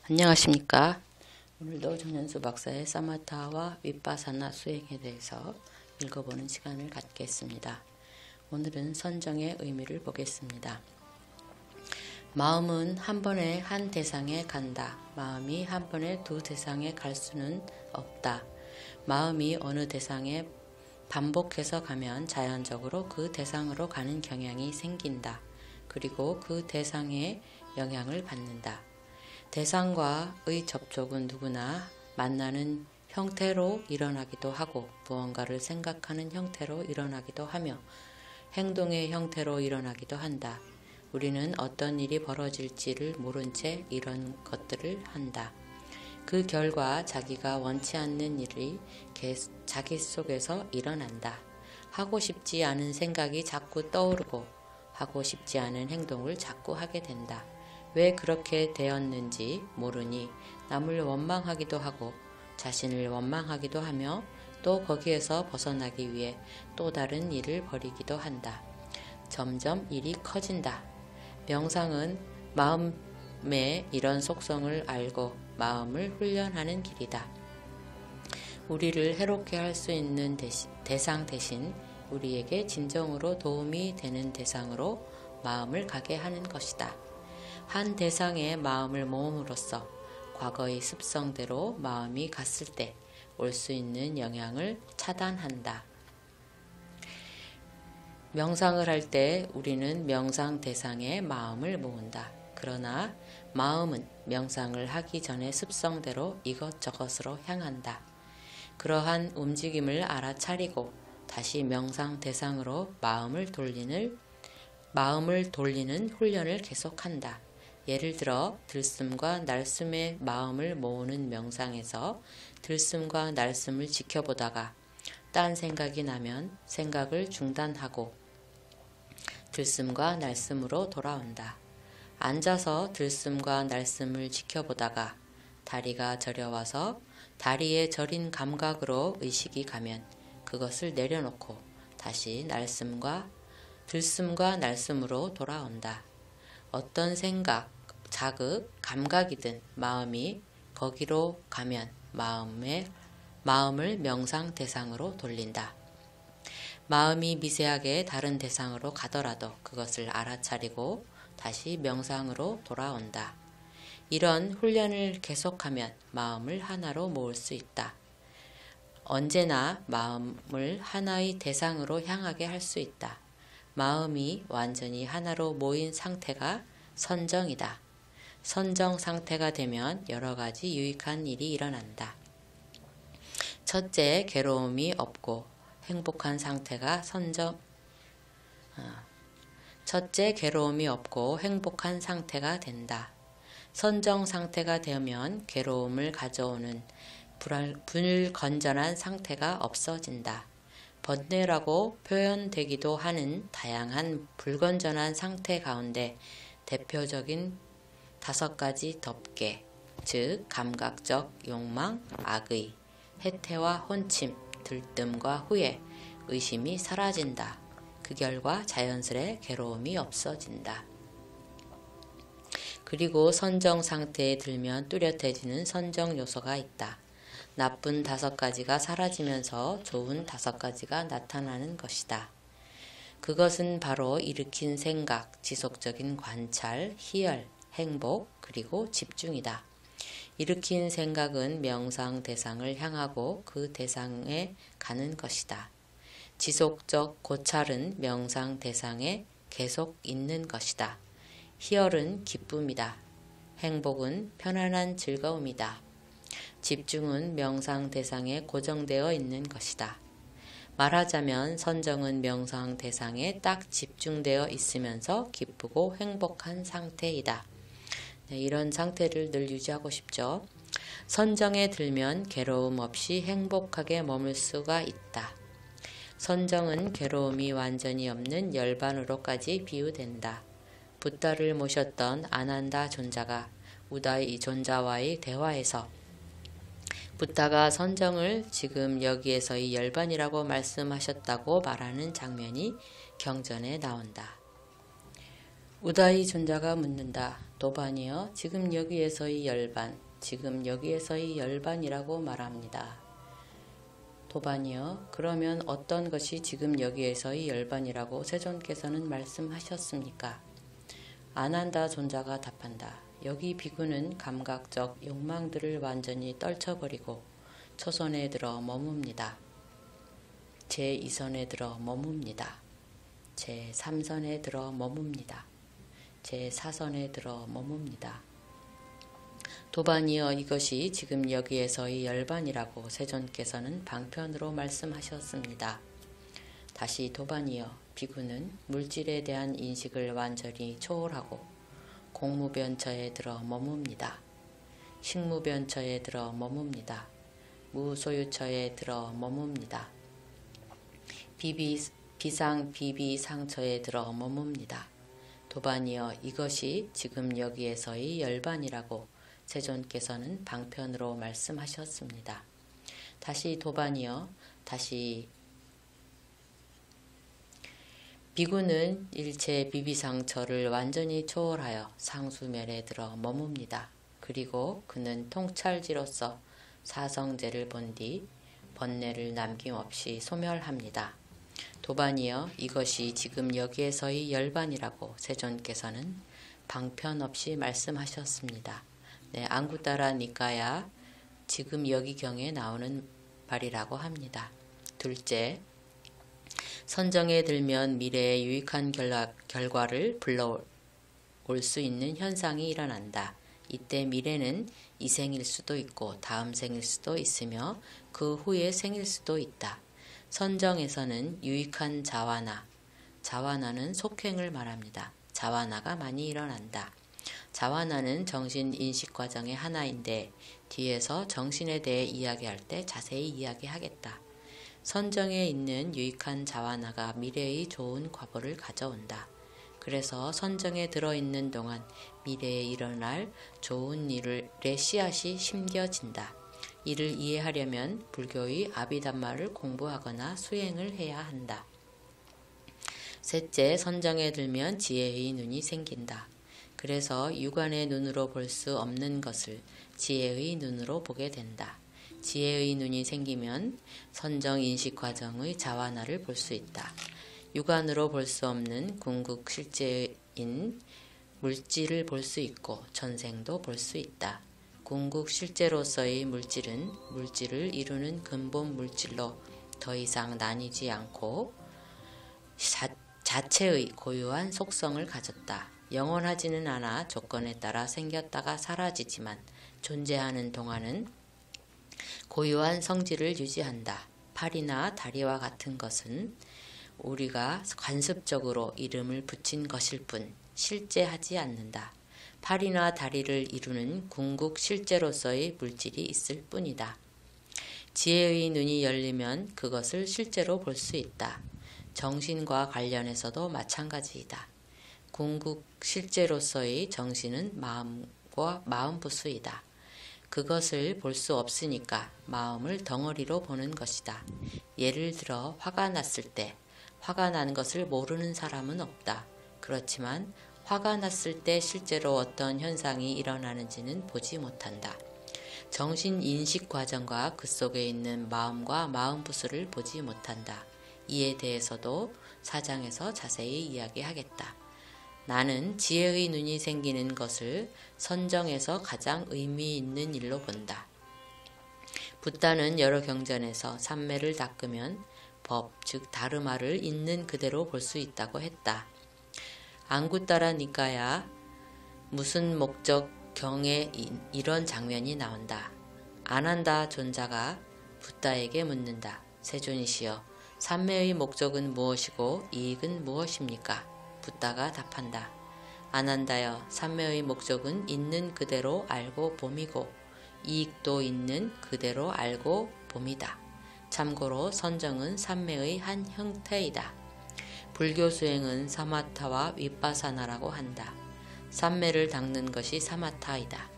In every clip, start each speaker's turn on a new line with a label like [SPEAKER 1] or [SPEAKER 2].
[SPEAKER 1] 안녕하십니까. 오늘도 정연수 박사의 사마타와 윗바사나 수행에 대해서 읽어보는 시간을 갖겠습니다. 오늘은 선정의 의미를 보겠습니다. 마음은 한 번에 한 대상에 간다. 마음이 한 번에 두 대상에 갈 수는 없다. 마음이 어느 대상에 반복해서 가면 자연적으로 그 대상으로 가는 경향이 생긴다. 그리고 그 대상의 영향을 받는다. 대상과의 접촉은 누구나 만나는 형태로 일어나기도 하고 무언가를 생각하는 형태로 일어나기도 하며 행동의 형태로 일어나기도 한다. 우리는 어떤 일이 벌어질지를 모른 채 이런 것들을 한다. 그 결과 자기가 원치 않는 일이 자기 속에서 일어난다. 하고 싶지 않은 생각이 자꾸 떠오르고 하고 싶지 않은 행동을 자꾸 하게 된다. 왜 그렇게 되었는지 모르니 남을 원망하기도 하고 자신을 원망하기도 하며 또 거기에서 벗어나기 위해 또 다른 일을 벌이기도 한다. 점점 일이 커진다. 명상은 마음의 이런 속성을 알고 마음을 훈련하는 길이다. 우리를 해롭게 할 수 있는 대상 대신 우리에게 진정으로 도움이 되는 대상으로 마음을 가게 하는 것이다. 한 대상에 마음을 모음으로써 과거의 습성대로 마음이 갔을 때 올 수 있는 영향을 차단한다. 명상을 할 때 우리는 명상 대상에 마음을 모은다. 그러나 마음은 명상을 하기 전에 습성대로 이것저것으로 향한다. 그러한 움직임을 알아차리고 다시 명상 대상으로 마음을 돌리는 훈련을 계속한다. 예를 들어 들숨과 날숨에 마음을 모으는 명상에서 들숨과 날숨을 지켜보다가 딴 생각이 나면 생각을 중단하고 들숨과 날숨으로 돌아온다. 앉아서 들숨과 날숨을 지켜보다가 다리가 저려와서 다리에 저린 감각으로 의식이 가면 그것을 내려놓고 다시 들숨과 날숨으로 돌아온다. 어떤 생각, 자극, 감각이든 마음이 거기로 가면 마음을 명상 대상으로 돌린다. 마음이 미세하게 다른 대상으로 가더라도 그것을 알아차리고 다시 명상으로 돌아온다. 이런 훈련을 계속하면 마음을 하나로 모을 수 있다. 언제나 마음을 하나의 대상으로 향하게 할 수 있다. 마음이 완전히 하나로 모인 상태가 선정이다. 선정 상태가 되면 여러 가지 유익한 일이 일어난다. 첫째, 괴로움이 없고 행복한 상태가 된다. 선정 상태가 되면 괴로움을 가져오는 불건전한 상태가 없어진다. 번뇌라고 표현되기도 하는 다양한 불건전한 상태 가운데 대표적인 5가지 덮개, 즉 감각적 욕망, 악의, 해태와 혼침, 들뜸과 후회, 의심이 사라진다. 그 결과 자연스레 괴로움이 없어진다. 그리고 선정 상태에 들면 뚜렷해지는 선정 요소가 있다. 나쁜 5가지가 사라지면서 좋은 5가지가 나타나는 것이다. 그것은 바로 일으킨 생각, 지속적인 관찰, 희열, 행복, 그리고 집중이다. 일으킨 생각은 명상 대상을 향하고 그 대상에 가는 것이다. 지속적 고찰은 명상 대상에 계속 있는 것이다. 희열은 기쁨이다. 행복은 편안한 즐거움이다. 집중은 명상 대상에 고정되어 있는 것이다. 말하자면 선정은 명상 대상에 딱 집중되어 있으면서 기쁘고 행복한 상태이다. 이런 상태를 늘 유지하고 싶죠. 선정에 들면 괴로움 없이 행복하게 머물 수가 있다. 선정은 괴로움이 완전히 없는 열반으로까지 비유된다. 붓다를 모셨던 아난다 존자가 우다이 존자와의 대화에서 붓다가 선정을 지금 여기에서의 열반이라고 말씀하셨다고 말하는 장면이 경전에 나온다. 우다이 존자가 묻는다. 도반이여, 지금 여기에서의 열반, 지금 여기에서의 열반이라고 말합니다. 도반이여, 그러면 어떤 것이 지금 여기에서의 열반이라고 세존께서는 말씀하셨습니까? 아난다 존자가 답한다. 여기 비구는 감각적 욕망들을 완전히 떨쳐버리고 초선에 들어 머뭅니다. 제2선에 들어 머뭅니다. 제3선에 들어 머뭅니다. 제4선에 들어 머뭅니다. 도반이여, 이것이 지금 여기에서의 열반이라고 세존께서는 방편으로 말씀하셨습니다. 다시 도반이여, 비구는 물질에 대한 인식을 완전히 초월하고 공무변처에 들어 머뭅니다. 식무변처에 들어 머뭅니다. 무소유처에 들어 머뭅니다. 비상처에 들어 머뭅니다. 도반이여, 이것이 지금 여기에서의 열반이라고 세존께서는 방편으로 말씀하셨습니다. 다시 도반이여, 다시 비구는 일체 비비상처를 완전히 초월하여 상수면에 들어 머뭅니다. 그리고 그는 통찰지로서 사성제를 본 뒤 번뇌를 남김없이 소멸합니다. 도반이여, 이것이 지금 여기에서의 열반이라고 세존께서는 방편 없이 말씀하셨습니다. 네, 앙구따라 니까야 지금 여기경에 나오는 말이라고 합니다. 둘째, 선정에 들면 미래의 유익한 결과를 불러올 수 있는 현상이 일어난다. 이때 미래는 이 생일 수도 있고 다음 생일 수도 있으며 그 후의 생일 수도 있다. 선정에서는 유익한 자와나는 속행을 말합니다. 자와나가 많이 일어난다. 자와나는 정신 인식 과정의 하나인데 뒤에서 정신에 대해 이야기할 때 자세히 이야기하겠다. 선정에 있는 유익한 자와나가 미래의 좋은 과보를 가져온다. 그래서 선정에 들어있는 동안 미래에 일어날 좋은 일의 씨앗이 심겨진다. 이를 이해하려면 불교의 아비담마를 공부하거나 수행을 해야 한다. 셋째, 선정에 들면 지혜의 눈이 생긴다. 그래서 육안의 눈으로 볼 수 없는 것을 지혜의 눈으로 보게 된다. 지혜의 눈이 생기면 선정 인식 과정의 자와나를 볼 수 있다. 육안으로 볼 수 없는 궁극 실제인 물질을 볼 수 있고 전생도 볼 수 있다. 궁극 실제로서의 물질은 물질을 이루는 근본 물질로 더 이상 나뉘지 않고 자체의 고유한 속성을 가졌다. 영원하지는 않아 조건에 따라 생겼다가 사라지지만 존재하는 동안은 고유한 성질을 유지한다. 팔이나 다리와 같은 것은 우리가 관습적으로 이름을 붙인 것일 뿐 실제 하지 않는다. 팔이나 다리를 이루는 궁극 실제로서의 물질이 있을 뿐이다. 지혜의 눈이 열리면 그것을 실제로 볼 수 있다. 정신과 관련해서도 마찬가지이다. 궁극 실제로서의 정신은 마음과 마음부수이다. 그것을 볼 수 없으니까 마음을 덩어리로 보는 것이다. 예를 들어 화가 났을 때 화가 난 것을 모르는 사람은 없다. 그렇지만 화가 났을 때 실제로 어떤 현상이 일어나는지는 보지 못한다. 정신 인식 과정과 그 속에 있는 마음과 마음부수를 보지 못한다. 이에 대해서도 사장에서 자세히 이야기하겠다. 나는 지혜의 눈이 생기는 것을 선정에서 가장 의미 있는 일로 본다. 붓다는 여러 경전에서 삼매를 닦으면 법, 즉 다르마를 있는 그대로 볼 수 있다고 했다. 앙구따라 니까야 무슨 목적 경에 이런 장면이 나온다. 아난다 존자가 붓다에게 묻는다. 세존이시여, 삼매의 목적은 무엇이고 이익은 무엇입니까? 붓다가 답한다. 아난다여, 삼매의 목적은 있는 그대로 알고 봄이고 이익도 있는 그대로 알고 봄이다. 참고로 선정은 삼매의 한 형태이다. 불교 수행은 사마타와 윗바사나라고 한다. 삼매를 닦는 것이 사마타이다.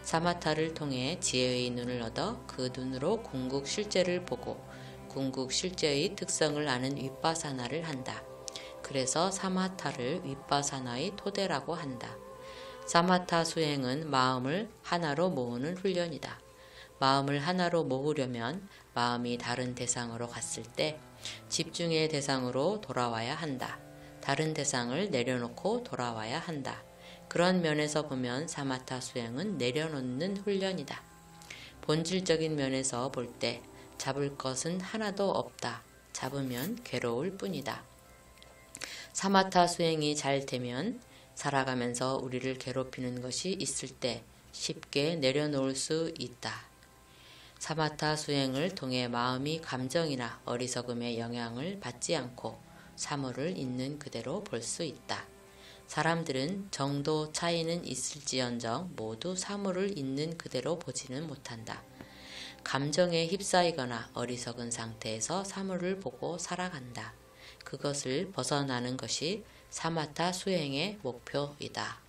[SPEAKER 1] 사마타를 통해 지혜의 눈을 얻어 그 눈으로 궁극 실제를 보고 궁극 실제의 특성을 아는 윗바사나를 한다. 그래서 사마타를 윗바사나의 토대라고 한다. 사마타 수행은 마음을 하나로 모으는 훈련이다. 마음을 하나로 모으려면 마음이 다른 대상으로 갔을 때 집중의 대상으로 돌아와야 한다. 다른 대상을 내려놓고 돌아와야 한다. 그런 면에서 보면 사마타 수행은 내려놓는 훈련이다. 본질적인 면에서 볼 때 잡을 것은 하나도 없다. 잡으면 괴로울 뿐이다. 사마타 수행이 잘 되면 살아가면서 우리를 괴롭히는 것이 있을 때 쉽게 내려놓을 수 있다. 사마타 수행을 통해 마음이 감정이나 어리석음의 영향을 받지 않고 사물을 있는 그대로 볼 수 있다. 사람들은 정도 차이는 있을지언정 모두 사물을 있는 그대로 보지는 못한다. 감정에 휩싸이거나 어리석은 상태에서 사물을 보고 살아간다. 그것을 벗어나는 것이 사마타 수행의 목표이다.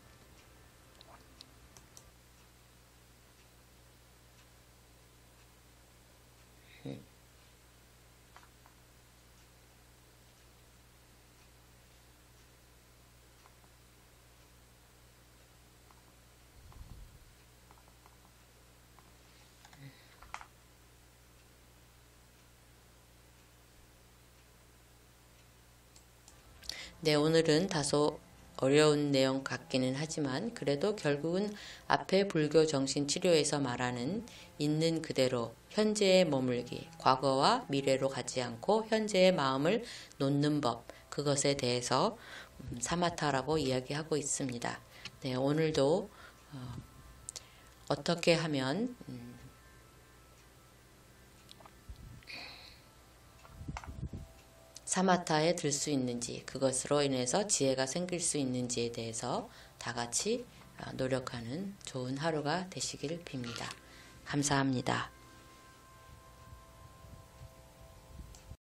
[SPEAKER 1] 네, 오늘은 다소 어려운 내용 같기는 하지만 그래도 결국은 앞에 불교 정신치료에서 말하는 있는 그대로 현재에 머물기, 과거와 미래로 가지 않고 현재의 마음을 놓는 법, 그것에 대해서 사마타라고 이야기하고 있습니다. 네, 오늘도 어떻게 하면 사마타에 들 수 있는지, 그것으로 인해서 지혜가 생길 수 있는지에 대해서 다 같이 노력하는 좋은 하루가 되시길 빕니다. 감사합니다.